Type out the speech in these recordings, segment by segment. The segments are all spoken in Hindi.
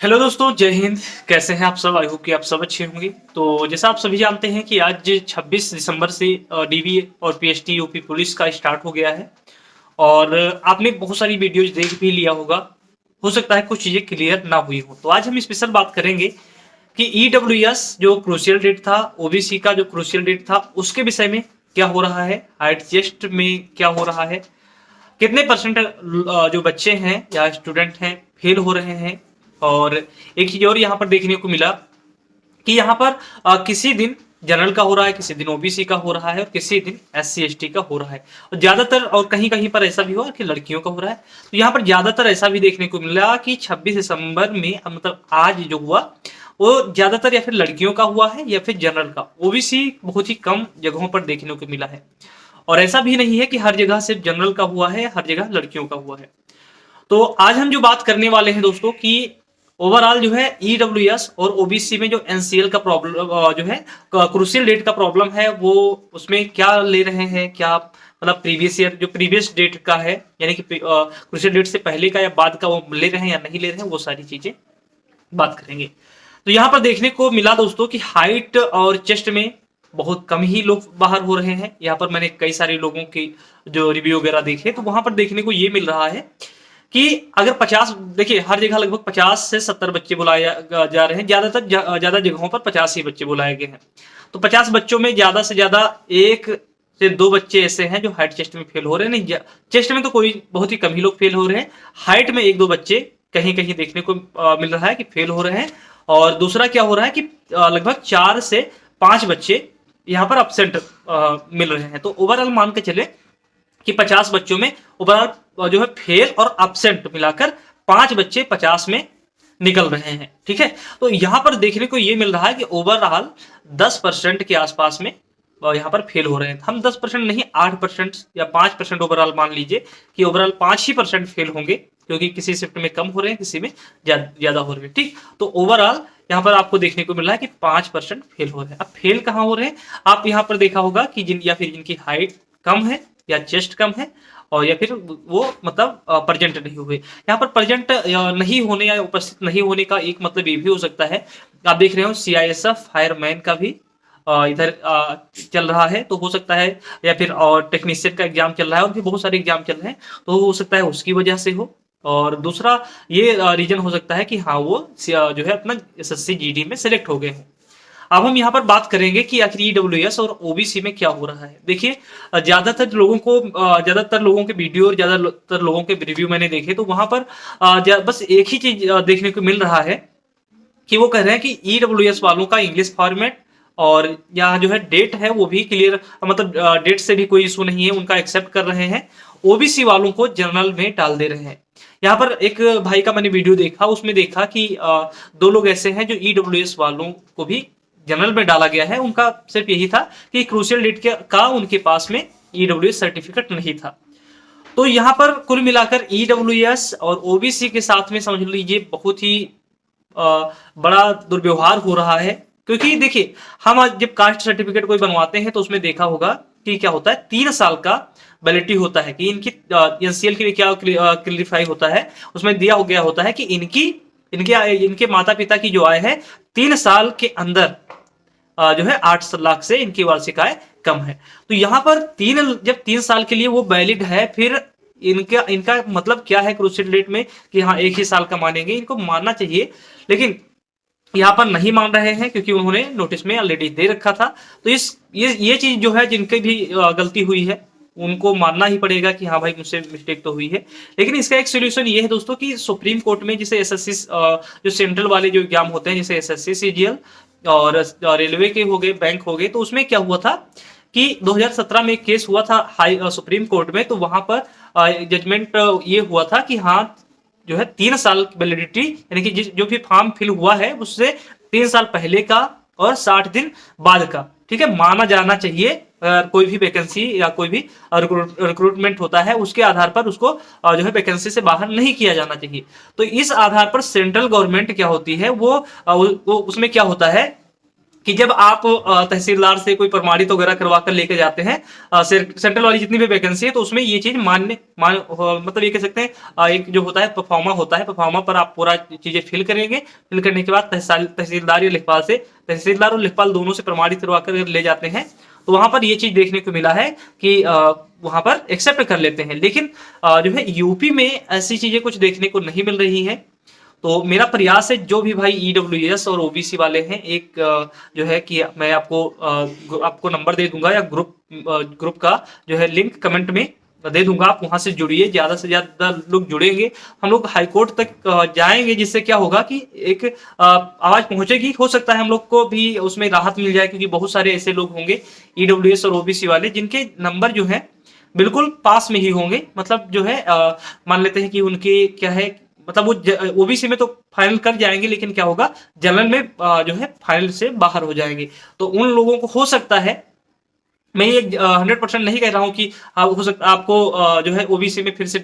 हेलो दोस्तों, जय हिंद। कैसे हैं आप सब? आई होप कि आप सब अच्छे होंगे। तो जैसा आप सभी जानते हैं कि आज 26 दिसंबर से डीवी और पीएसटी यूपी पुलिस का स्टार्ट हो गया है। और आपने बहुत सारी वीडियोज देख भी लिया होगा। हो सकता है कुछ चीजें क्लियर ना हुई हो, तो आज हम स्पेशल बात करेंगे कि ईडब्ल्यूएस जो क्रूशियल डेट था, ओबीसी का जो क्रूशियल डेट था, उसके विषय में क्या हो रहा है, हाइट टेस्ट में क्या हो रहा है, कितने परसेंट जो बच्चे हैं या स्टूडेंट हैं फेल हो रहे हैं। और एक चीज और यहाँ पर देखने को मिला कि यहाँ पर किसी दिन जनरल का हो रहा है, किसी दिन ओबीसी का हो रहा है और किसी दिन एससी एसटी का हो रहा है। और ज्यादातर और कहीं कहीं पर ऐसा भी हुआ कि लड़कियों का हो रहा है। तो यहाँ पर ज्यादातर ऐसा भी देखने को मिला कि 26 दिसंबर में मतलब आज जो हुआ वो ज्यादातर या फिर लड़कियों का हुआ है या फिर जनरल का। ओबीसी बहुत ही कम जगहों पर देखने को मिला है। और ऐसा भी नहीं है कि हर जगह सिर्फ जनरल का हुआ है, हर जगह लड़कियों का हुआ है। तो आज हम जो बात करने वाले हैं दोस्तों कि ओवरऑल जो है ईडब्ल्यूएस और ओबीसी में जो एनसीएल का प्रॉब्लम जो है क्रूशियल डेट का प्रॉब्लम है, वो उसमें क्या ले रहे हैं, क्या मतलब प्रीवियस ईयर जो प्रीवियस डेट का है, यानी कि क्रूशियल डेट से पहले का या बाद का वो ले रहे हैं या नहीं ले रहे हैं, वो सारी चीजें बात करेंगे। तो यहाँ पर देखने को मिला दोस्तों कि हाइट और चेस्ट में बहुत कम ही लोग बाहर हो रहे हैं। यहाँ पर मैंने कई सारे लोगों की जो रिव्यू वगैरह देखे तो वहां पर देखने को ये मिल रहा है कि अगर 50, देखिए हर जगह लगभग 50 से 70 बच्चे बुलाए जा रहे हैं। ज्यादातर ज्यादा जगहों पर 50 ही बच्चे बुलाए गए हैं। तो 50 बच्चों में ज्यादा से ज्यादा एक से दो बच्चे ऐसे हैं जो हाइट चेस्ट में फेल हो रहे हैं। नहीं, चेस्ट में तो कोई बहुत ही कम ही लोग फेल हो रहे हैं। हाइट में एक दो बच्चे कहीं कहीं देखने को मिल रहा है कि फेल हो रहे हैं। और दूसरा क्या हो रहा है कि लगभग 4 से 5 बच्चे यहाँ पर अपसेंट मिल रहे हैं। तो ओवरऑल मान के चले कि 50 बच्चों में ओवरऑल जो है फेल और अपसेंट मिलाकर 5 बच्चे 50 में निकल रहे हैं। ठीक है, तो यहां पर देखने को ये मिल रहा है कि ओवरऑल 10% के आसपास में यहाँ पर फेल हो रहे हैं। हम 10% नहीं, 8% या 5% ओवरऑल मान लीजिए कि ओवरऑल 5% फेल होंगे, क्योंकि किसी शिफ्ट में कम हो रहे हैं, किसी में ज्यादा हो रहे हैं। ठीक, तो ओवरऑल यहाँ पर आपको देखने को मिल रहा है कि 5% फेल हो रहे हैं। अब फेल कहाँ हो रहे हैं? आप यहाँ पर देखा होगा कि या फिर जिनकी हाइट कम है या चेस्ट कम है, और या फिर वो मतलब प्रेजेंट नहीं हुए। यहाँ पर प्रेजेंट नहीं होने या उपस्थित नहीं होने का एक मतलब ये भी हो सकता है, आप देख रहे हो सीआईएसएफ फायरमैन का भी इधर चल रहा है, तो हो सकता है, या फिर और टेक्नीशियन का एग्जाम चल रहा है और भी बहुत सारे एग्जाम चल रहे हैं, तो हो सकता है उसकी वजह से हो। और दूसरा ये रीजन हो सकता है कि हाँ वो जो है अपना एसएससी जीडी में सिलेक्ट हो गए हैं। अब हम यहाँ पर बात करेंगे कि आखिर ईडब्ल्यूएस और ओबीसी में क्या हो रहा है। देखिए, ज्यादातर लोगों के वीडियो और ज्यादातर लोगों के रिव्यू मैंने देखे, तो वहां पर बस एक ही चीज देखने को मिल रहा है कि वो कह रहे हैं कि ईडब्ल्यूएस वालों का इंग्लिश फॉर्मेट और यहाँ जो है डेट है वो भी क्लियर, मतलब डेट से भी कोई इशू नहीं है, उनका एक्सेप्ट कर रहे हैं। ओबीसी वालों को जनरल में डाल दे रहे हैं। यहाँ पर एक भाई का मैंने वीडियो देखा, उसमें देखा कि दो लोग ऐसे हैं जो ईडब्ल्यूएस वालों को भी जनरल में डाला गया है। उनका सिर्फ यही था कि क्रूशियल डेट का उनके पास में ईडब्ल्यूएस सर्टिफिकेट नहीं था। तो यहाँ पर कुल मिलाकर ईडब्ल्यूएस और ओबीसी के साथ में समझ लीजिए बहुत ही बड़ा दुर्व्यवहार हो रहा है। क्योंकि देखिए, हम आज जब कास्ट सर्टिफिकेट कोई बनवाते हैं तो उसमें देखा होगा कि क्या होता है, 3 साल का वैलिडिटी होता है कि इनकी एनसीएल के लिए क्या क्लियरिफाई होता है, उसमें दिया हो गया होता है कि इनके माता पिता की जो आय है 3 साल के अंदर जो है 8 लाख से इनकी वार्षिक आय कम है। तो यहाँ पर जब 3 साल के लिए वो वैलिड है, फिर इनका मतलब क्या है क्रूशियल डेट में कि हाँ 1 ही साल का मानेंगे, इनको मानना चाहिए। लेकिन यहाँ पर नहीं मान रहे हैं क्योंकि उन्होंने नोटिस में ऑलरेडी दे रखा था। तो ये चीज जो है, जिनकी भी गलती हुई है उनको मानना ही पड़ेगा कि हाँ भाई मुझसे मिस्टेक तो हुई है। लेकिन इसका एक सोल्यूशन ये है दोस्तों कि सुप्रीम कोर्ट में जैसे एसएससी जो सेंट्रल वाले जो एग्जाम होते हैं, जैसे एसएससी सीजीएल और रेलवे के हो गए, बैंक हो गए, तो उसमें क्या हुआ था कि 2017 में एक केस हुआ था सुप्रीम कोर्ट में। तो वहां पर जजमेंट ये हुआ था कि हाँ जो है 3 साल की वैलिडिटी, यानी कि जो भी फॉर्म फिल हुआ है उससे 3 साल पहले का और 60 दिन बाद का, ठीक है, माना जाना चाहिए। कोई भी वैकेंसी या कोई भी रिक्रूटमेंट होता है उसके आधार पर उसको जो है वैकेंसी से बाहर नहीं किया जाना चाहिए। तो इस आधार पर सेंट्रल गवर्नमेंट क्या होती है वो उसमें क्या होता है कि जब आप तहसीलदार से कोई प्रमाणित वगैरह करवा कर लेके जाते हैं सेंट्रल वाली जितनी भी वैकेंसी है, तो उसमें ये चीज मतलब ये कह सकते हैं एक जो होता है परफॉर्मा होता है, परफॉर्मा पर आप पूरा चीजें फिल करेंगे। फिल करने के बाद तहसीलदार या लेखपाल से, तहसीलदार और लेखपाल दोनों से प्रमाणित करवा कर ले जाते हैं, तो वहां पर ये चीज देखने को मिला है कि वहां पर एक्सेप्ट कर लेते हैं। लेकिन जो है यूपी में ऐसी चीजें कुछ देखने को नहीं मिल रही है। तो मेरा प्रयास है जो भी भाई ईडब्ल्यूएस और ओबीसी वाले हैं, एक जो है कि मैं आपको नंबर दे दूंगा या ग्रुप का जो है लिंक कमेंट में दे दूंगा, आप वहां से जुड़िए, ज्यादा से ज्यादा लोग जुड़ेंगे, हम लोग हाईकोर्ट तक जाएंगे, जिससे क्या होगा कि एक आवाज पहुंचेगी। हो सकता है हम लोग को भी उसमें राहत मिल जाए, क्योंकि बहुत सारे ऐसे लोग होंगे ईडब्ल्यूएस और ओबीसी वाले जिनके नंबर जो है बिल्कुल पास में ही होंगे, मतलब जो है मान लेते हैं कि उनके क्या है, मतलब वो ओबीसी में तो फाइनल कर जाएंगे, लेकिन क्या होगा जनरल में जो है फाइनल से बाहर हो जाएंगे। तो उन लोगों को हो सकता है, मैं ये 100% नहीं कह रहा हूं कि हो सकता आपको जो है ओबीसी में फिर से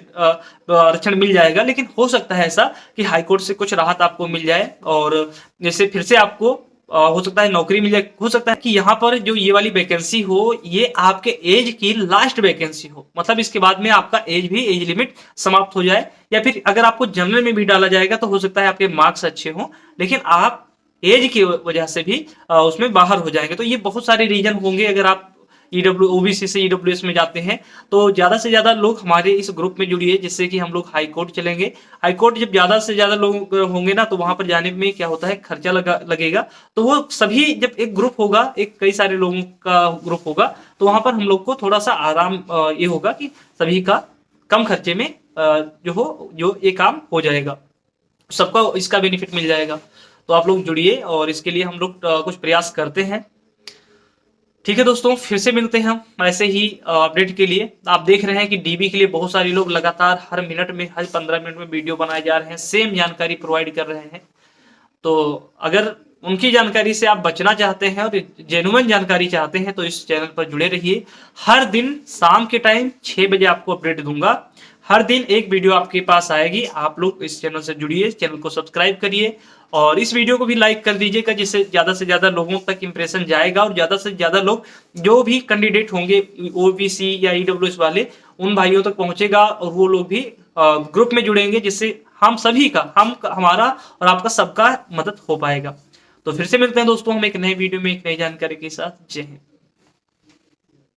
आरक्षण मिल जाएगा, लेकिन हो सकता है ऐसा कि हाईकोर्ट से कुछ राहत आपको मिल जाए, और जैसे फिर से आपको हो सकता है नौकरी मिल जाए। हो सकता है कि यहाँ पर जो ये वाली वैकेंसी हो, ये आपके एज की लास्ट वैकेंसी हो, मतलब इसके बाद में आपका एज लिमिट समाप्त हो जाए, या फिर अगर आपको जनरल में भी डाला जाएगा तो हो सकता है आपके मार्क्स अच्छे हों, लेकिन आप एज की वजह से भी उसमें बाहर हो जाएंगे। तो ये बहुत सारे रीजन होंगे। अगर आप ओबीसी से ईडब्ल्यूएस में जाते हैं, तो ज्यादा से ज्यादा लोग हमारे इस ग्रुप में जुड़िए, जिससे कि हम लोग हाई कोर्ट चलेंगे। हाई कोर्ट जब ज्यादा से ज्यादा लोग होंगे ना, तो वहां पर जाने में क्या होता है, खर्चा लगेगा। तो वो सभी जब एक ग्रुप होगा, एक कई सारे लोगों का ग्रुप होगा, तो वहां पर हम लोग को थोड़ा सा आराम ये होगा कि सभी का कम खर्चे में जो ये काम हो जाएगा, सबको इसका बेनिफिट मिल जाएगा। तो आप लोग जुड़िए, और इसके लिए हम लोग कुछ प्रयास करते हैं। ठीक है दोस्तों, फिर से मिलते हैं हम ऐसे ही अपडेट के लिए। आप देख रहे हैं कि डीबी के लिए बहुत सारे लोग लगातार हर मिनट में, हर 15 मिनट में वीडियो बनाए जा रहे हैं, सेम जानकारी प्रोवाइड कर रहे हैं। तो अगर उनकी जानकारी से आप बचना चाहते हैं और जेन्युइन जानकारी चाहते हैं, तो इस चैनल पर जुड़े रहिए। हर दिन शाम के टाइम 6 बजे आपको अपडेट दूंगा। हर दिन एक वीडियो आपके पास आएगी। आप लोग इस चैनल से जुड़िए, चैनल को सब्सक्राइब करिए, और इस वीडियो को भी लाइक कर दीजिएगा, जिससे ज्यादा से ज्यादा लोगों तक इंप्रेशन जाएगा, और ज्यादा से ज्यादा लोग जो भी कैंडिडेट होंगे ओबीसी या ईडब्ल्यूएस वाले, उन भाइयों तक पहुंचेगा, और वो लोग भी ग्रुप में जुड़ेंगे, जिससे हम सभी का, हमारा और आपका सबका मदद हो पाएगा। तो फिर से मिलते हैं दोस्तों हम एक नए वीडियो में एक नई जानकारी के साथ। जय हिंद।